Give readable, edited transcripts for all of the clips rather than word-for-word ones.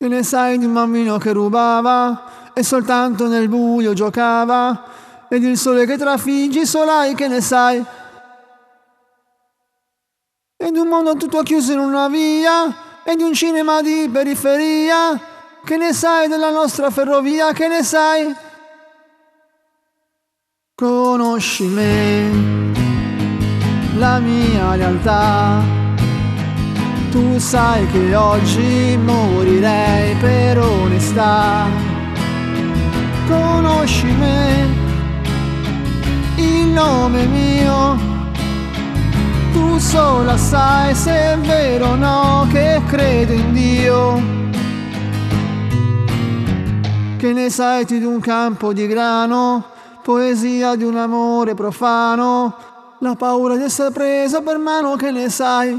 Che ne sai di un bambino che rubava e soltanto nel buio giocava, ed il sole che trafiggi solai, che ne sai? E di un mondo tutto chiuso in una via, e di un cinema di periferia, che ne sai della nostra ferrovia, che ne sai? Conosci me, la mia realtà. Tu sai che oggi morirei per onestà. Conosci me, il nome mio. Tu sola sai se è vero o no che credo in Dio. Che ne sai tu di un campo di grano, poesia di un amore profano, la paura di essere preso per mano, che ne sai?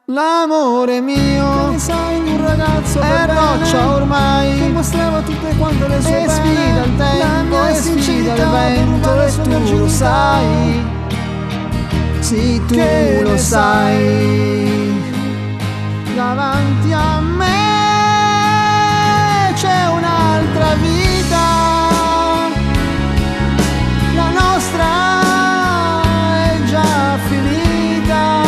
L'amore mio, che ne sai di un ragazzo è roccia ormai, che mostrava tutte quante le sue pene, sfida il tempo e sfida il vento, e tu lo sai, sì tu che lo sai. Davanti a me c'è un'altra vita, la nostra è già finita.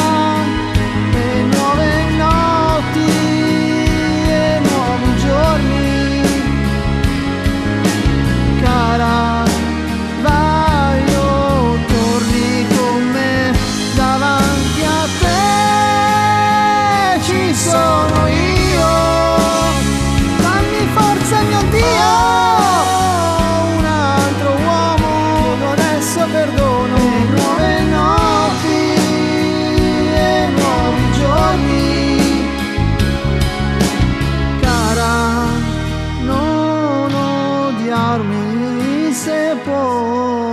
Sono io, dammi forza mio Dio, un altro uomo, io adesso perdono, e nuove notti e nuovi giorni. Cara, non odiarmi se puoi.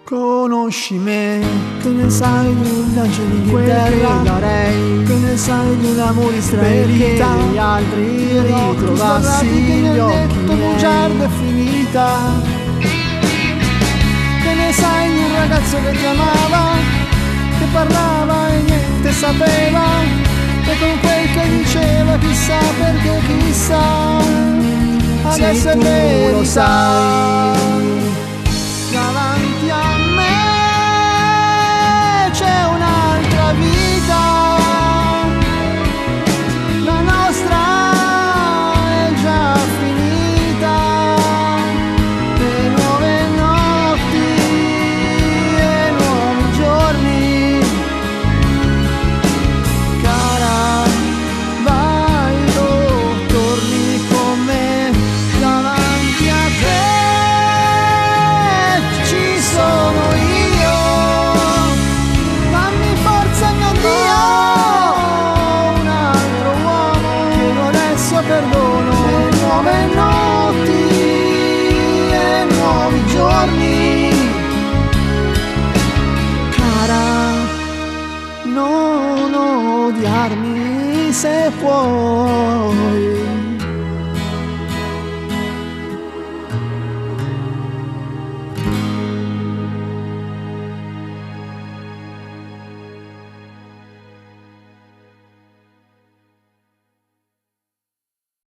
Conosci me, che ne sai di un angeli di terra, darei, che ne sai di un amore israelita, perché gli altri ritrovassi gli occhi bugiarda e finita. Che ne sai di un ragazzo che ti amava, che parlava e niente sapeva, e con quel che diceva chissà perché chissà, adesso sì, è verità.